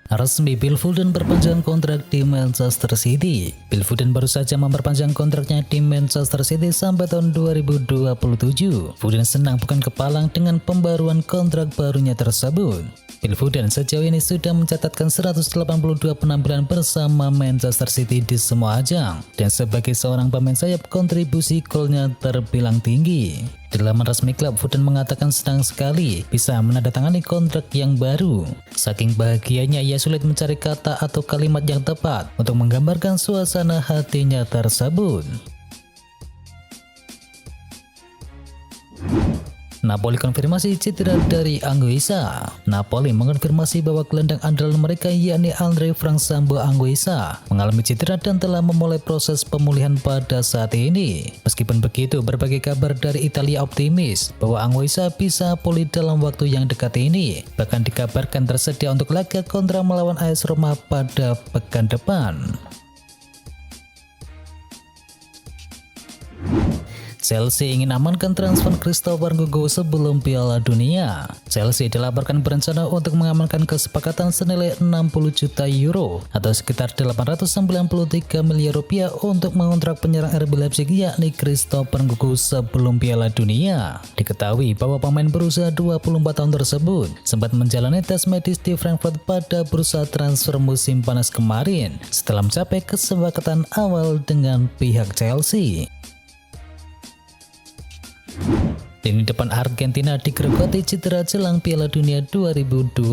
Resmi Phil Foden perpanjang kontrak di Manchester City. Phil Foden baru saja memperpanjang kontraknya di Manchester City sampai tahun 2027. Foden senang bukan kepalang dengan pembaruan kontrak barunya tersebut. Phil Foden sejauh ini sudah mencatatkan 182 penampilan bersama Manchester City di semua ajang, dan sebagai seorang pemain sayap kontribusi golnya terbilang tinggi. Di laman resmi klub, Foden mengatakan senang sekali bisa menandatangani kontrak yang baru. Saking bahagianya ia sulit mencari kata atau kalimat yang tepat untuk menggambarkan suasana hatinya tersebut. Napoli konfirmasi cedera dari Anguissa. Napoli mengonfirmasi bahwa gelandang andalan mereka yakni Andre Frank Sambo Anguissa mengalami cedera dan telah memulai proses pemulihan pada saat ini. Meskipun begitu, berbagai kabar dari Italia optimis bahwa Anguissa bisa pulih dalam waktu yang dekat ini. Bahkan dikabarkan tersedia untuk laga kontra melawan AS Roma pada pekan depan. Chelsea ingin amankan transfer Christopher Nkunku sebelum Piala Dunia. Chelsea dilaporkan berencana untuk mengamankan kesepakatan senilai 60 juta euro atau sekitar 893 miliar rupiah untuk mengontrak penyerang RB Leipzig yakni Christopher Nkunku sebelum Piala Dunia. Diketahui bahwa pemain berusia 24 tahun tersebut sempat menjalani tes medis di Frankfurt pada bursa transfer musim panas kemarin setelah mencapai kesepakatan awal dengan pihak Chelsea. Lini depan Argentina digerogoti cedera jelang Piala Dunia 2022.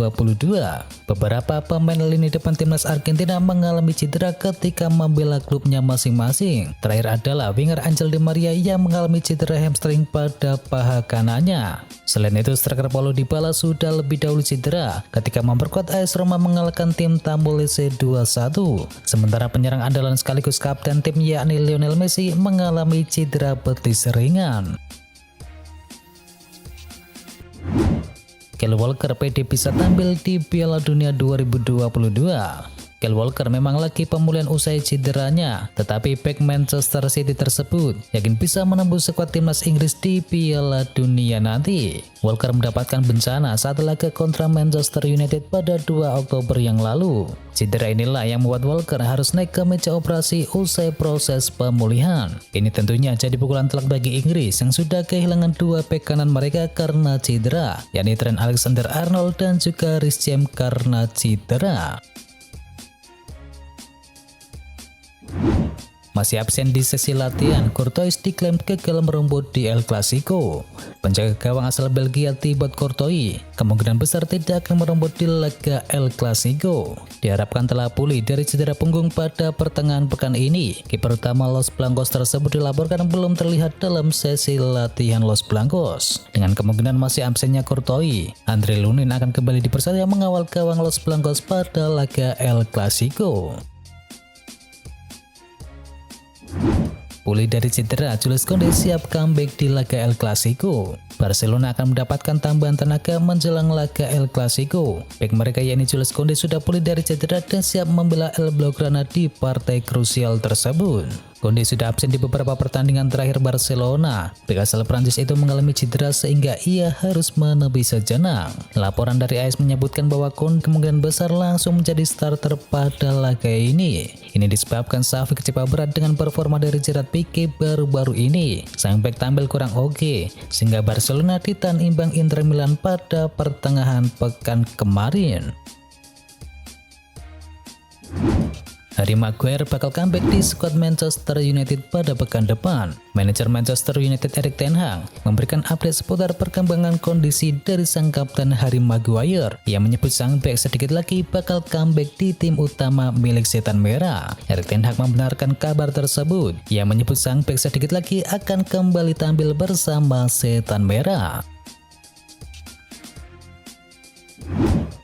Beberapa pemain lini depan timnas Argentina mengalami cedera ketika membela klubnya masing-masing. Terakhir adalah winger Angel Di Maria yang mengalami cedera hamstring pada paha kanannya. Selain itu, striker Paulo Dybala sudah lebih dahulu cedera ketika memperkuat AS Roma mengalahkan tim tamu Lecce 2-1. Sementara penyerang andalan sekaligus kapten tim yakni Lionel Messi mengalami cedera betis ringan. Kyle Walker pede bisa tampil di Piala Dunia 2022. Kyle Walker memang lagi pemulihan usai cederanya, tetapi bek Manchester City tersebut yakin bisa menembus skuad timnas Inggris di Piala Dunia nanti. Walker mendapatkan bencana saat laga kontra Manchester United pada 2 Oktober yang lalu. Cedera inilah yang membuat Walker harus naik ke meja operasi usai proses pemulihan. Ini tentunya jadi pukulan telak bagi Inggris yang sudah kehilangan 2 bek kanan mereka karena cedera, yakni Trent Alexander-Arnold dan juga Reece James karena cedera. Masih absen di sesi latihan, Courtois diklaim gagal merumput di El Clasico. Penjaga gawang asal Belgia Thibaut Courtois kemungkinan besar tidak akan merumput di laga El Clasico. Diharapkan telah pulih dari cedera punggung pada pertengahan pekan ini. Kiper utama Los Blancos tersebut dilaporkan belum terlihat dalam sesi latihan Los Blancos. Dengan kemungkinan masih absennya Courtois, Andre Lunin akan kembali dipercaya mengawal gawang Los Blancos pada laga El Clasico. Pulih dari cedera, Jules Koundé siap comeback di laga El Clasico. Barcelona akan mendapatkan tambahan tenaga menjelang laga El Clasico. Bek mereka yakni Jules Koundé sudah pulih dari cedera dan siap membela El Blaugrana di partai krusial tersebut. Koundé sudah absen di beberapa pertandingan terakhir Barcelona. Bek asal Prancis itu mengalami cedera sehingga ia harus menepi sejenak. Laporan dari AS menyebutkan bahwa Koundé kemungkinan besar langsung menjadi starter pada laga ini. Ini disebabkan Xavi kecewa berat dengan performa dari Gerard Pique baru-baru ini. Sang bek tampil kurang oke, sehingga Barcelona ditahan imbang Inter Milan pada pertengahan pekan kemarin. Harry Maguire bakal comeback di skuad Manchester United pada pekan depan. Manajer Manchester United Erik ten Hag memberikan update seputar perkembangan kondisi dari sang kapten Harry Maguire. Ia menyebut sang bek sedikit lagi bakal comeback di tim utama milik Setan Merah. Erik ten Hag membenarkan kabar tersebut. Ia menyebut sang bek sedikit lagi akan kembali tampil bersama Setan Merah.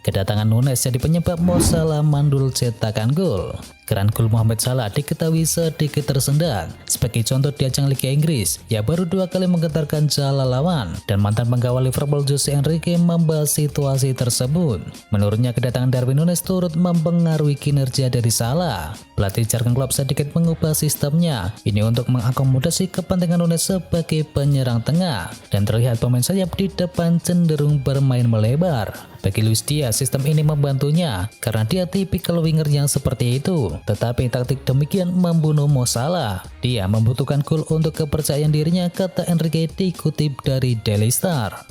Kedatangan Nunes jadi penyebab Mo Salah mandul cetakan gol. Keran gol Mohamed Salah diketahui sedikit tersendat. Sebagai contoh di ajang Liga Inggris, ia baru 2 kali menggetarkan jala lawan, dan mantan pengawal Liverpool Jose Enrique membahas situasi tersebut. Menurutnya kedatangan Darwin Núñez turut mempengaruhi kinerja dari Salah. Pelatih Jurgen Klopp sedikit mengubah sistemnya, ini untuk mengakomodasi kepentingan Núñez sebagai penyerang tengah, dan terlihat pemain sayap di depan cenderung bermain melebar. Bagi Luis Diaz, sistem ini membantunya karena dia tipikal winger yang seperti itu. Tetapi taktik demikian membunuh Mo Salah. Dia membutuhkan gol untuk kepercayaan dirinya, kata Enrique dikutip dari Daily Star.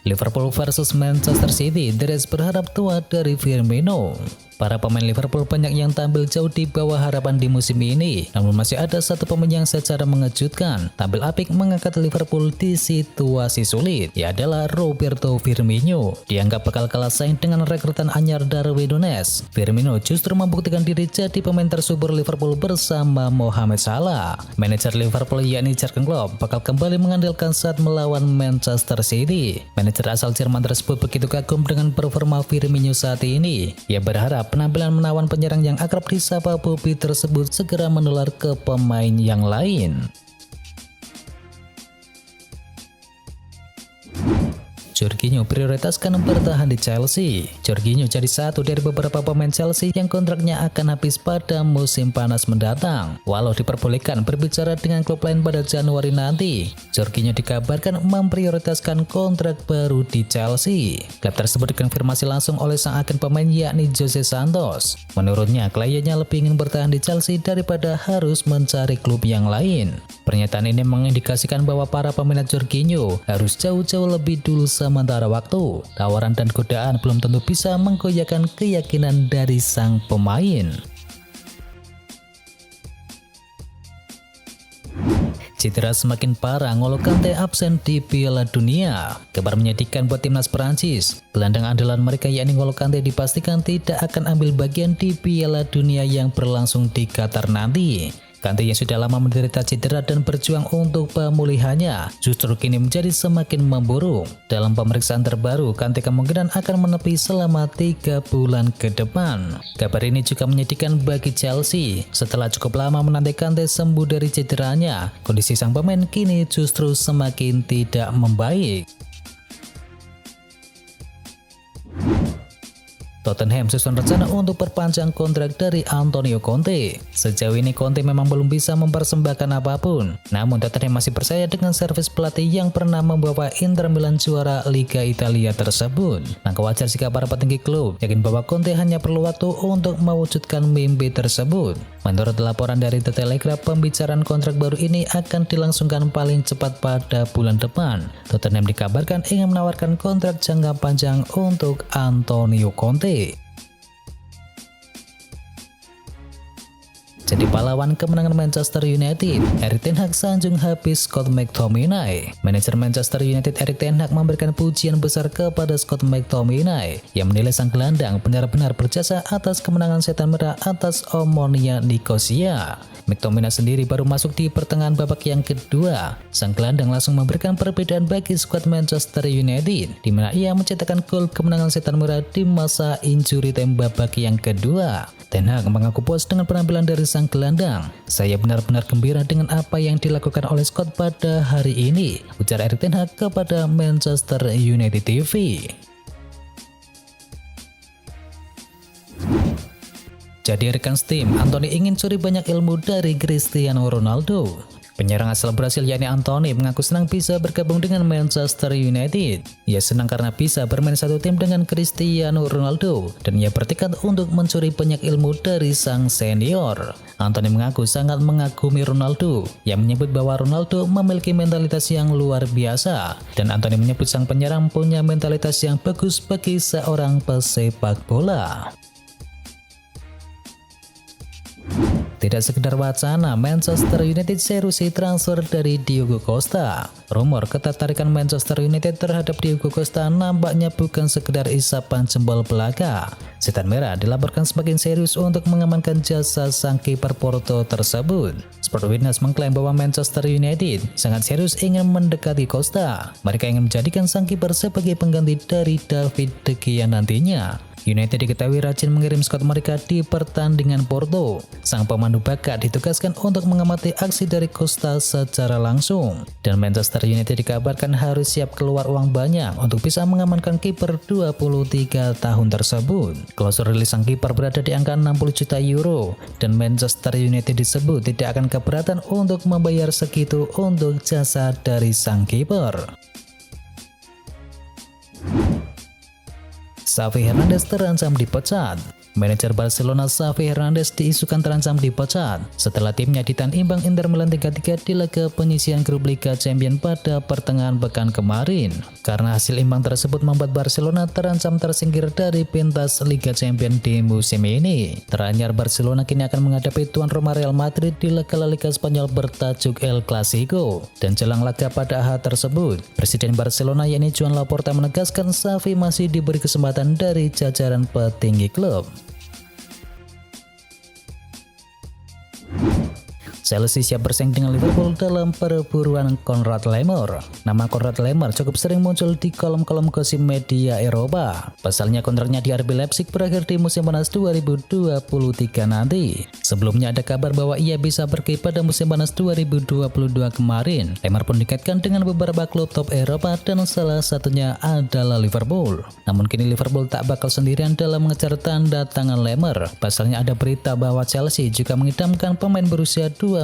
Liverpool versus Manchester City, The Reds berharap tua dari Firmino. Para pemain Liverpool banyak yang tampil jauh di bawah harapan di musim ini, namun masih ada satu pemain yang secara mengejutkan tampil apik mengangkat Liverpool di situasi sulit. Ia adalah Roberto Firmino. Dianggap bakal kalah saing dengan rekrutan anyar Darwin Núñez. Firmino justru membuktikan diri jadi pemain tersubur Liverpool bersama Mohamed Salah. Manajer Liverpool yakni Jurgen Klopp bakal kembali mengandalkan saat melawan Manchester City. Manajer asal Jerman tersebut begitu kagum dengan performa Firmino saat ini. Ia berharap penampilan menawan penyerang yang akrab disapa Bobby tersebut segera menular ke pemain yang lain. Jorginho prioritaskan bertahan di Chelsea. Jorginho jadi satu dari beberapa pemain Chelsea yang kontraknya akan habis pada musim panas mendatang. Walau diperbolehkan berbicara dengan klub lain pada Januari nanti, Jorginho dikabarkan memprioritaskan kontrak baru di Chelsea. Klub tersebut dikonfirmasi langsung oleh sang agen pemain yakni Jose Santos. Menurutnya, kliennya lebih ingin bertahan di Chelsea daripada harus mencari klub yang lain. Pernyataan ini mengindikasikan bahwa para peminat Jorginho harus jauh-jauh lebih dulu sementara waktu. Tawaran dan godaan belum tentu bisa menggoyahkan keyakinan dari sang pemain. Cedera semakin parah, N'Golo Kante absen di Piala Dunia. Kabar menyedihkan buat timnas Perancis. Gelandang andalan mereka yakni N'Golo Kante dipastikan tidak akan ambil bagian di Piala Dunia yang berlangsung di Qatar nanti. Kante yang sudah lama menderita cedera dan berjuang untuk pemulihannya justru kini menjadi semakin memburuk. Dalam pemeriksaan terbaru, Kante kemungkinan akan menepi selama 3 bulan ke depan. Kabar ini juga menyedihkan bagi Chelsea. Setelah cukup lama menanti Kante sembuh dari cederanya, kondisi sang pemain kini justru semakin tidak membaik. Tottenham susun rencana untuk perpanjang kontrak dari Antonio Conte. Sejauh ini Conte memang belum bisa mempersembahkan apapun, namun Tottenham masih percaya dengan servis pelatih yang pernah membawa Inter Milan juara Liga Italia tersebut. Maka wajar jika para petinggi klub yakin bahwa Conte hanya perlu waktu untuk mewujudkan mimpi tersebut. Menurut laporan dari The Telegraph, pembicaraan kontrak baru ini akan dilangsungkan paling cepat pada bulan depan. Tottenham dikabarkan ingin menawarkan kontrak jangka panjang untuk Antonio Conte. Jadi pahlawan kemenangan Manchester United, Erik ten Hag sanjung habis Scott McTominay. Manajer Manchester United Erik ten Hag memberikan pujian besar kepada Scott McTominay yang menilai sang gelandang benar-benar berjasa atas kemenangan setan merah atas Omonia Nicosia. McTominay sendiri baru masuk di pertengahan babak yang kedua. Sang gelandang langsung memberikan perbedaan bagi skuad Manchester United, di mana ia mencetakkan gol kemenangan setan merah di masa injury time babak yang kedua. Ten Hag mengaku puas dengan penampilan dari sang gelandang. Saya benar-benar gembira dengan apa yang dilakukan oleh Scott pada hari ini, ujar Erik ten Hag kepada Manchester United TV. Jadi rekan tim, Anthony ingin curi banyak ilmu dari Cristiano Ronaldo. Penyerang asal Brasil yakni Anthony mengaku senang bisa bergabung dengan Manchester United. Ia senang karena bisa bermain satu tim dengan Cristiano Ronaldo dan ia bertekad untuk mencuri banyak ilmu dari sang senior. Anthony mengaku sangat mengagumi Ronaldo yang menyebut bahwa Ronaldo memiliki mentalitas yang luar biasa dan Anthony menyebut sang penyerang punya mentalitas yang bagus bagi seorang pesepak bola. Tidak sekedar wacana, Manchester United seriusi transfer dari Diogo Costa. Rumor ketertarikan Manchester United terhadap Diogo Costa nampaknya bukan sekedar isapan jempol belaka. Setan Merah dilaporkan semakin serius untuk mengamankan jasa sang kiper Porto tersebut. Sport Witness mengklaim bahwa Manchester United sangat serius ingin mendekati Costa. Mereka ingin menjadikan sang kiper sebagai pengganti dari David De Gea nantinya. United diketahui rajin mengirim squad mereka di pertandingan Porto. Sang pemandu bakat ditugaskan untuk mengamati aksi dari Costa secara langsung. Dan Manchester United dikabarkan harus siap keluar uang banyak untuk bisa mengamankan kiper 23 tahun tersebut. Klausul rilis sang kiper berada di angka 60 juta euro dan Manchester United disebut tidak akan keberatan untuk membayar segitu untuk jasa dari sang kiper. Xavi Hernandez terancam dipecat. Manajer Barcelona Xavi Hernandez diisukan terancam dipecat setelah timnya ditahan imbang Inter Milan 3-3 di laga penyisihan grup Liga Champions pada pertengahan pekan kemarin. Karena hasil imbang tersebut membuat Barcelona terancam tersingkir dari pentas Liga Champions di musim ini. Teranyar Barcelona kini akan menghadapi tuan rumah Real Madrid di laga La Liga Spanyol bertajuk El Clasico. Dan jelang laga pada Ahad tersebut, Presiden Barcelona yakni Joan Laporta menegaskan Xavi masih diberi kesempatan dari jajaran petinggi klub. Chelsea siap bersaing dengan Liverpool dalam perburuan Konrad Laimer. Nama Konrad Laimer cukup sering muncul di kolom-kolom gosip media Eropa. Pasalnya kontraknya di RB Leipzig berakhir di musim panas 2023 nanti. Sebelumnya ada kabar bahwa ia bisa pergi pada musim panas 2022 kemarin. Laimer pun dikaitkan dengan beberapa klub top Eropa dan salah satunya adalah Liverpool. Namun kini Liverpool tak bakal sendirian dalam mengejar tanda tangan Laimer. Pasalnya ada berita bahwa Chelsea juga mengidamkan pemain berusia 25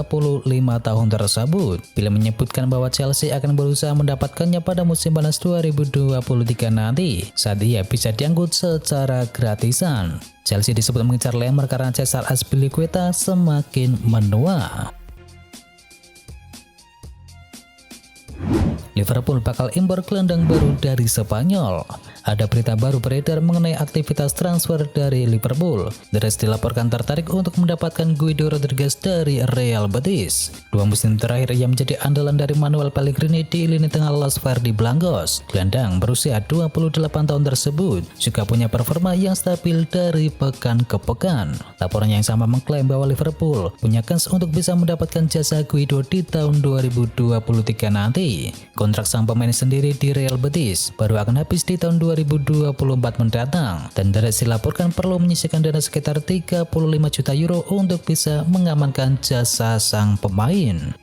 tahun tersebut. Bila menyebutkan bahwa Chelsea akan berusaha mendapatkannya pada musim panas 2023 nanti, saat ia bisa diangkut secara gratisan. Chelsea disebut mengincar Laimer karena Cesar Azpilicueta semakin menua. Liverpool bakal impor gelandang baru dari Spanyol. Ada berita baru beredar mengenai aktivitas transfer dari Liverpool. The Reds dilaporkan tertarik untuk mendapatkan Guido Rodriguez dari Real Betis. 2 musim terakhir ia menjadi andalan dari Manuel Pellegrini di lini tengah Los Verdiblancos. Gelandang berusia 28 tahun tersebut juga punya performa yang stabil dari pekan ke pekan. Laporan yang sama mengklaim bahwa Liverpool punya kans untuk bisa mendapatkan jasa Guido di tahun 2023 nanti. Kontrak sang pemain sendiri di Real Betis baru akan habis di tahun 2024 mendatang dan The Reds dilaporkan perlu menyisihkan dana sekitar 35 juta euro untuk bisa mengamankan jasa sang pemain.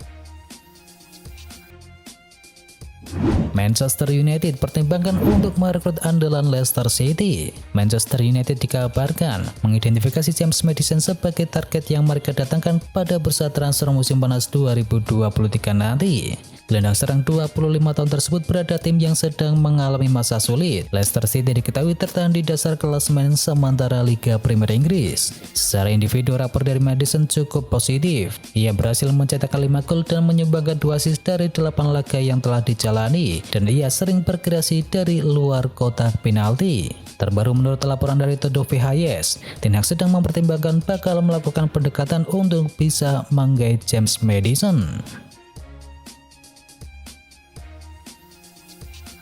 Manchester United pertimbangkan untuk merekrut andalan Leicester City. Manchester United dikabarkan mengidentifikasi James Maddison sebagai target yang mereka datangkan pada bursa transfer musim panas 2023 nanti. Gelandang serang 25 tahun tersebut berada tim yang sedang mengalami masa sulit. Leicester City diketahui tertahan di dasar klasemen sementara Liga Premier Inggris. Secara individu, rapor dari Maddison cukup positif. Ia berhasil mencetak 5 gol dan menyumbangkan 2 assist dari 8 laga yang telah dijalani, dan ia sering berkreasi dari luar kotak penalti. Terbaru menurut laporan dari Todo VHS, Ten Hag sedang mempertimbangkan bakal melakukan pendekatan untuk bisa menggait James Maddison.